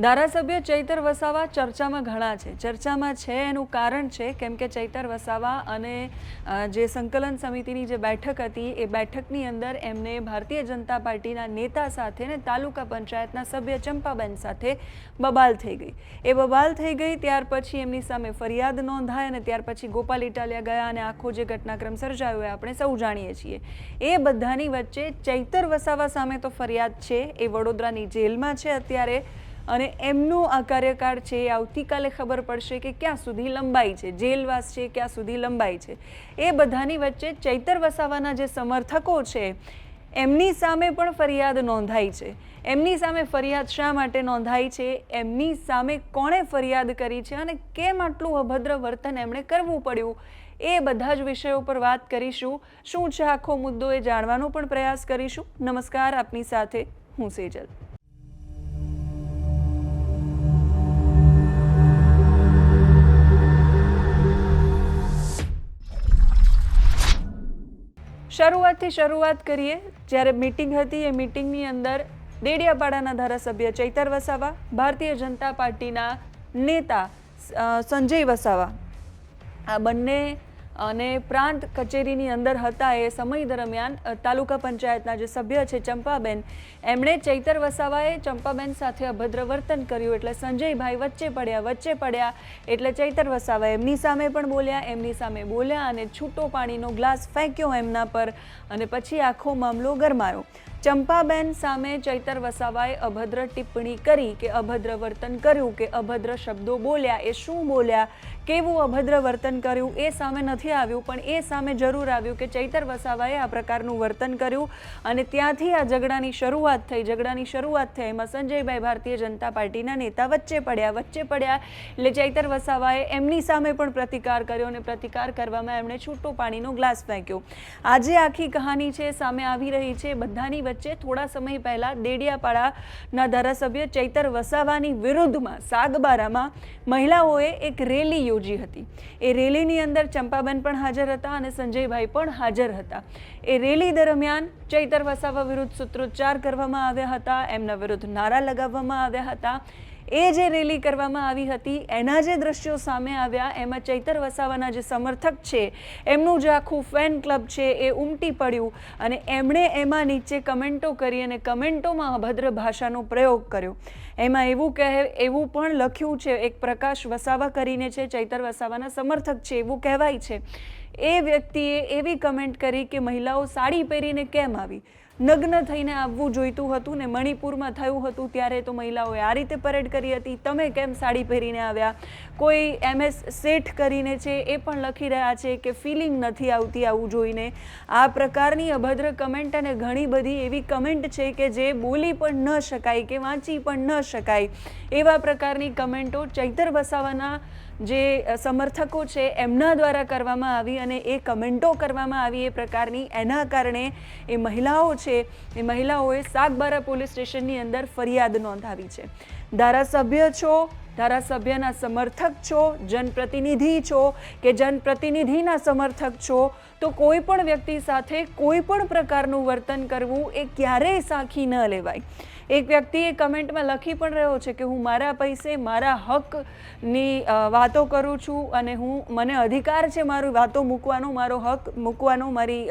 ધારાસભ્ય ચૈતર વસાવા ચર્ચામાં ઘણા છે. ચર્ચામાં છે એનું કારણ છે કેમ કે ચૈતર વસાવા અને જે સંકલન સમિતિની જે બેઠક હતી એ બેઠકની અંદર એમને ભારતીય જનતા પાર્ટીના નેતા સાથે ને તાલુકા પંચાયતના સભ્ય ચંપાબેન સાથે બબાલ થઈ ગઈ. એ બબાલ થઈ ગઈ ત્યાર પછી એમની સામે ફરિયાદ નોંધાઈ અને ત્યાર પછી ગોપાલ ઇટાલિયા ગયા અને આખો જે ઘટનાક્રમ સર્જાયો એ આપણે સૌ જાણીએ છીએ. એ બધાની વચ્ચે ચૈતર વસાવા સામે તો ફરિયાદ છે, એ વડોદરાની જેલમાં છે અત્યારે અને એમનો આ કાર્યકાળ છે એ આવતીકાલે ખબર પડશે કે ક્યાં સુધી લંબાઈ છે, જેલવાસ છે ક્યાં સુધી લંબાઈ છે. એ બધાની વચ્ચે ચૈતર વસાવાના જે સમર્થકો છે એમની સામે પણ ફરિયાદ નોંધાઈ છે. એમની સામે ફરિયાદ શા માટે નોંધાઈ છે, એમની સામે કોણે ફરિયાદ કરી છે અને કેમ આટલું અભદ્ર વર્તન એમણે કરવું પડ્યું, એ બધા જ વિષયો પર વાત કરીશું. શું છે આખો મુદ્દો એ જાણવાનો પણ પ્રયાસ કરીશું. નમસ્કાર, આપની સાથે હું સેજલ. શરૂઆતથી શરૂઆત કરીએ. જ્યારે મીટિંગ હતી એ મીટિંગની અંદર ડેડિયાપાડાના ધારાસભ્ય ચૈતર વસાવા, ભારતીય જનતા પાર્ટીના નેતા સંજય વસાવા, આ બંને અને પ્રાંત કચેરીની અંદર હતા એ સમય દરમિયાન તાલુકા પંચાયતના જે સભ્ય છે ચંપાબેન, એમણે ચૈતર વસાવાએ ચંપાબેન સાથે અભદ્ર વર્તન કર્યું એટલે સંજયભાઈ વચ્ચે પડ્યા એટલે ચૈતર વસાવા એમની સામે પણ બોલ્યા, એમની સામે બોલ્યા અને છૂટો પાણીનો ગ્લાસ ફેંક્યો એમના પર અને પછી આખો મામલો ગરમાયો. ચંપાબેન સામે ચૈતર વસાવાએ અભદ્ર ટિપ્પણી કરી કે અભદ્ર વર્તન કર્યું કે અભદ્ર શબ્દો બોલ્યા. એ શું બોલ્યા, કેવું અભદ્ર વર્તન કર્યું એ સામે નથી આવ્યું, પણ એ સામે જરૂર આવ્યું કે ચૈતર વસાવાએ આ પ્રકારનું વર્તન કર્યું અને ત્યાંથી આ ઝઘડાની શરૂઆત થઈ. એમાં સંજયભાઈ ભારતીય જનતા પાર્ટીના નેતા વચ્ચે પડ્યા એટલે ચૈતર વસાવાએ એમની સામે પણ પ્રતિકાર કર્યો અને પ્રતિકાર કરવામાં એમણે છૂટો પાણીનો ગ્લાસ ફેંક્યો. આજે આખી કહાની છે સામે આવી રહી છે. બધાની વચ્ચે થોડા સમય પહેલા ડેડિયાપાડાના ધારાસભ્ય ચૈતર વસાવાની વિરુદ્ધમાં સાગબારામાં મહિલાઓએ એક રેલી યોજી હતી. એ રેલીની અંદર ચંપાબેન પણ હાજર હતા અને સંજયભાઈ પણ હાજર હતા. એ રેલી દરમિયાન ચૈતર વસાવા વિરુદ્ધ સૂત્રોચ્ચાર કરવામાં આવ્યા હતા, એમના વિરુદ્ધ નારા લગાવવામાં આવ્યા હતા. એ જે રેલી કરવામાં આવી હતી એના જે દ્રશ્યો સામે આવ્યા એમાં ચૈતર વસાવાના જે સમર્થક છે એમનું જે આખું ફેન ક્લબ છે એ ઉમટી પડ્યું અને એમણે એમાં નીચે કમેન્ટો કરી અને કમેન્ટોમાં અભદ્ર ભાષાનો પ્રયોગ કર્યો. એમાં એવું પણ લખ્યું છે, એક પ્રકાશ વસાવા કરીને છે, ચૈતર વસાવાના સમર્થક છે એવું કહેવાય છે. એ વ્યક્તિએ એવી કમેન્ટ કરી કે મહિલાઓ સાડી પહેરીને કેમ આવી, નગ્ન થઈને આવવું જોઈતું હતું ને મણિપુરમાં થયું હતું ત્યારે તો મહિલાઓએ આ રીતે પરેડ કરી હતી, તમે કેમ સાડી પહેરીને આવ્યા. કોઈ MS શેઠ કરીને છે એ પણ લખી રહ્યા છે કે ફિલિંગ નથી આવતી આવું જોઈને. આ પ્રકારની અભદ્ર કમેન્ટ અને ઘણી બધી એવી કમેન્ટ છે કે જે બોલી પણ ન શકાય કે વાંચી પણ ન શકાય એવા પ્રકારની કમેન્ટો ચૈતર વસાવાના જે સમર્થકો છે એમના દ્વારા કરવામાં આવી અને એ કમેન્ટો કરવામાં આવી એ પ્રકારની. એના કારણે એ મહિલાઓ છે એ મહિલાઓએ સાગબારા પોલીસ સ્ટેશનની અંદર ફરિયાદ નોંધાવી છે. ધારાસભ્ય છો, ધારાસભ્યના સમર્થક છો, જનપ્રતિનિધિ છો કે જનપ્રતિનિધિના સમર્થક છો તો કોઈ પણ વ્યક્તિ સાથે કોઈ પણ પ્રકારનું વર્તન કરવું એ ક્યારેય સાખી ન લેવાય. એક વ્યક્તિએ કમેન્ટમાં લખી પણ રહ્યો છે કે હું મારા પૈસે મારા હકની વાતો કરું છું અને મને અધિકાર છે મારી વાતો મૂકવાનો, મારો હક મૂકવાનો, મારી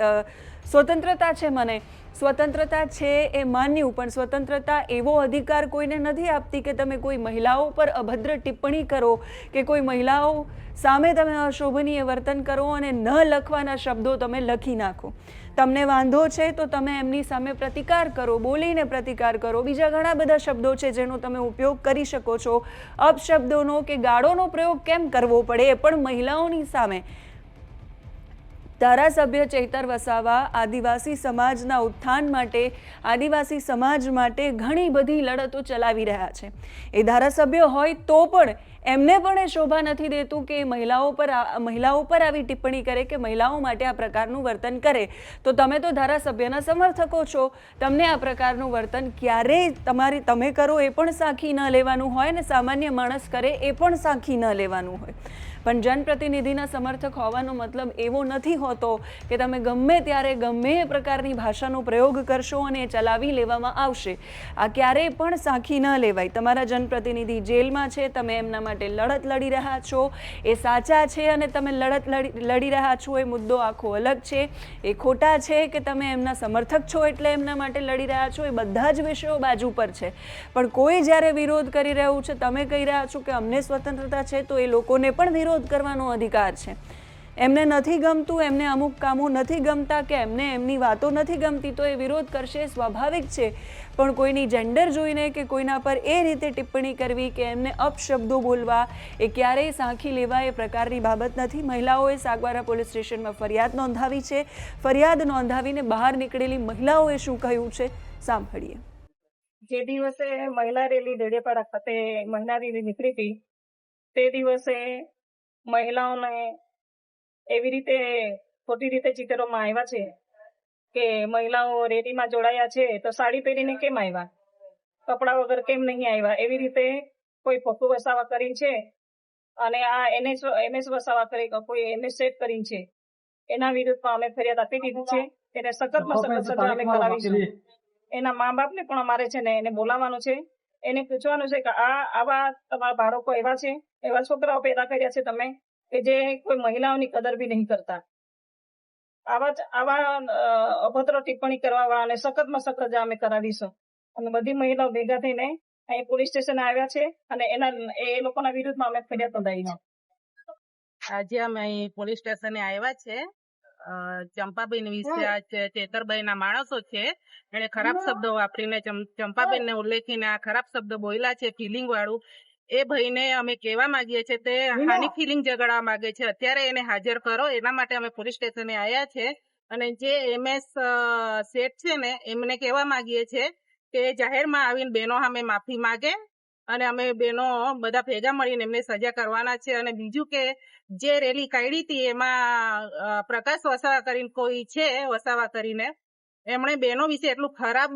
સ્વતંત્રતા છે. મને સ્વતંત્રતા છે એ માન્યું, પણ સ્વતંત્રતા એવો અધિકાર કોઈને નથી આપતી કે તમે કોઈ મહિલાઓ પર અભદ્ર ટિપ્પણી કરો કે કોઈ મહિલાઓ સામે તમે અશોભનીય વર્તન કરો અને ન લખવાના શબ્દો તમે લખી નાખો. તમને વાંધો છે તો તમે એમની સામે પ્રતિકાર કરો, બોલીને પ્રતિકાર કરો. બીજા ઘણા બધા શબ્દો છે જેનો તમે ઉપયોગ કરી શકો છો. અપશબ્દોનો કે ગાળોનો પ્રયોગ કેમ કરવો પડે એ પણ મહિલાઓની સામે. ધારાસભ્ય ચૈતર વસાવા આદિવાસી સમાજના ઉત્થાન માટે, આદિવાસી સમાજ માટે ઘણી બધી લડતો ચલાવી રહ્યા છે. એ ધારાસભ્ય હોય તો પણ એમને પણ એ શોભા નથી દેતું કે મહિલાઓ પર આવી ટિપ્પણી કરે કે મહિલાઓ માટે આ પ્રકારનું વર્તન કરે. તો તમે તો ધારાસભ્યના સમર્થકો છો, તમને આ પ્રકારનું વર્તન ક્યારેય તમે કરો એ પણ સાખી ન લેવાનું હોય ને સામાન્ય માણસ કરે એ પણ સાખી ન લેવાનું હોય. પણ જનપ્રતિનિધિના સમર્થક હોવાનો મતલબ એવો નથી હોતો કે તમે ગમે ત્યારે ગમે એ પ્રકારની ભાષાનો પ્રયોગ કરશો અને એ ચલાવી લેવામાં આવશે. આ ક્યારેય પણ સાખી ન લેવાય. તમારા જનપ્રતિનિધિ જેલમાં છે, તમે એમના માટે લડત લડી રહ્યા છો, એ સાચા છે અને તમે લડત લડી રહ્યા છો એ મુદ્દો આખો અલગ છે. એ ખોટા છે કે તમે એમના સમર્થક છો એટલે એમના માટે લડી રહ્યા છો, એ બધા જ વિષયો બાજુ પર છે. પણ કોઈ જ્યારે વિરોધ કરી રહ્યું છે, તમે કહી રહ્યા છો કે અમને સ્વતંત્રતા છે, તો એ લોકોને પણ વિરોધ કરવાનો અધિકાર છે. એમને નથી ગમતું, એમને અમુક કામો નથી ગમતા કે એમને એમની વાતો નથી ગમતી, તો એ વિરોધ કરશે, સ્વાભાવિક છે. પણ કોઈની જેન્ડર જોઈને કે કોઈના પર એ રીતે ટિપ્પણી કરવી કે એમને અપશબ્દો બોલવા એ ક્યારેય સાંખી લેવા એ પ્રકારની બાબત નથી. મહિલાઓએ સાગબારા પોલીસ સ્ટેશનમાં ફરિયાદ નોંધાવી છે. ફરિયાદ નોંધાવીને બહાર નીકળેલી મહિલાઓએ શું કહ્યું છે સાંભળીએ. જે દિવસે મહિલા રેલી દેડિયાપાડા ખાતે મહિલા રેલી નીકળી હતી તે દિવસે મહિલાઓને એવી રીતે ખોટી રીતે ચિતરવામાં આવ્યા છે કે મહિલાઓ રેલીમાં જોડાયા છે તો સાડી પહેરીને કેમ આવ્યા, કપડા વગર કેમ નહીં આવ્યા, એવી રીતે કોઈ પપ્પુ વસાવા કરી છે અને આ એમએસ વસાવા કરી કોઈ એમએસ સેટ કરી છે. એના વિરુદ્ધમાં અમે ફરિયાદ આપી દીધી છે. એને સખતમાં સખત સજા અમે કરાવીશું. એના મા બાપને પણ અમારે છે ને એને બોલાવવાનું છે, એને પૂછવાનું છે કે આવા તમારા બાળકો એવા છે, એવા છોકરાઓ પેદા કર્યા છે તમે કે જે કોઈ મહિલાઓની કદર બી નહીં કરતા. આવા અભદ્ર ટિપ્પણી કરવા વાળાને સખતમાં સખત અમે કરાવીશું. અને બધી મહિલાઓ ભેગા થઈને અહીં પોલીસ સ્ટેશન આવ્યા છે અને એ લોકોના વિરુદ્ધમાં અમે ફરિયાદ નોંધાવી છે. આજે અમે અહીં પોલીસ સ્ટેશને આવ્યા છે. ચંપાબેન વિશે આ ચેતરભાઈ ના માણસો છે, એને ખરાબ શબ્દો વાપરીને ચંપાબેન ને ઉલ્લેખીને આ ખરાબ શબ્દો બોલ્યા છે, ફિલિંગ વાળું. એ ભાઈને અમે કહેવા માંગીએ છીએ તે હાની ફિલિંગ જગાડવા માંગે છે. અત્યારે એને હાજર કરો, એના માટે અમે પોલીસ સ્ટેશને આવ્યા છે. અને જે એમએસ શેઠ છે ને એમને કહેવા માંગીએ છીએ કે જાહેરમાં આવીને બહેનો સામે માફી માંગે અને અમે બહેનો બધા ભેગા મળીને એમને સજા કરવાના છે. અને બીજું કે જે રેલી કાઢી હતી એમાં પ્રકાશ વસાવા કરીને કોઈ છે, વસાવા કરીને એમણે બહેનો વિશે એટલું ખરાબ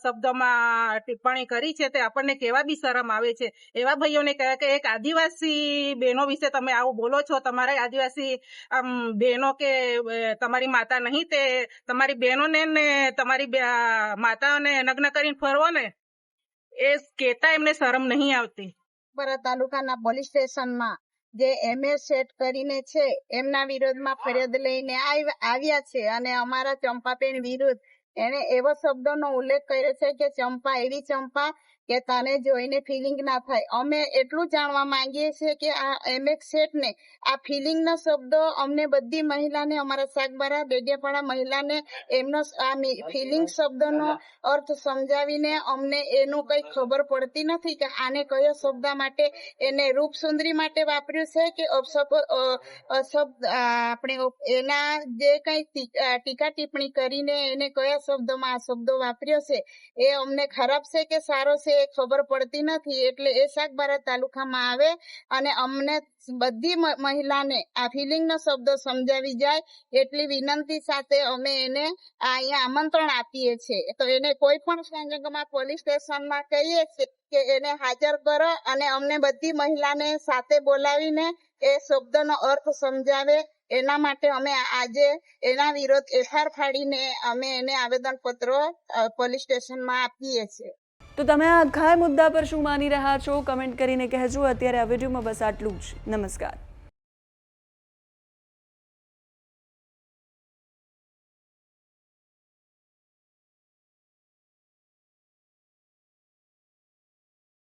શબ્દોમાં ટિપ્પણી કરી છે તે આપણને કેવા બી શરમ આવે છે. એવા ભાઈઓને કહે કે એક આદિવાસી બહેનો વિશે તમે આવું બોલો છો, તમારે આદિવાસી બહેનો કે તમારી માતા નહીં તે તમારી બહેનોને ને તમારી માતાઓને નગ્ન કરીને ફરવો ને, એ કહેતા એમને શરમ નહીં આવતી. તાલુકાના પોલીસ સ્ટેશનમાં જે એમએસ સેટ કરીને છે એમના વિરોધમાં ફરિયાદ લઈને આવ્યા છે અને અમારા ચંપાબેન વિરુદ્ધ એને એવો શબ્દોનો ઉલ્લેખ કર્યો છે કે ચંપા એવી ચંપા કે તને જોઈને ફિલિંગ ના થાય. અમે એટલું જાણવા માંગીએ છીએ કે આ એમએસ સેટ ને આ ફિલિંગ ના શબ્દો અમને બધી મહિલાને, અમારા સાગબારા દેડિયાપાડા મહિલાને એમનો આ ફિલિંગ શબ્દનો અર્થ સમજાવીને અમને એનું કઈ ખબર પડતી નથી કે આને કયો શબ્દ માટે એને રૂપસુંદરી માટે વાપર્યું છે કે આપણે એના જે કઈ ટીકા ટિપ્પણી કરીને એને કયા શબ્દોમાં આ શબ્દો વાપર્યો છે એ અમને ખરાબ છે કે સારો છે એ ખબર પડતી નથી. એટલે એ સાગબારા તાલુકામાં આવે અને અમને બધી મહિલાને આ ફિલિંગ નો શબ્દો સમજાવી જાય એટલી વિનંતી સાથે અમે એને અહીંયા આમંત્રણ આપીએ છીએ. તો એને કોઈ પણ સંજોગોમાં પોલીસ સ્ટેશનમાં કહીએ છીએ કે એને હાજર કરો અને અમને બધી મહિલાને સાથે બોલાવીને એ શબ્દનો અર્થ સમજાવે. એના માટે અમે આજે એના વિરોધ એફઆઈઆર ફાડીને અમે એને આવેદનપત્રો પોલીસ સ્ટેશનમાં આપીએ છીએ. તો તમે આ આખા મુદ્દા પર શું માની રહ્યા છો કમેન્ટ કરીને કહેજો. અત્યારે આ વિડીયોમાં બસ આટલું જ. નમસ્કાર.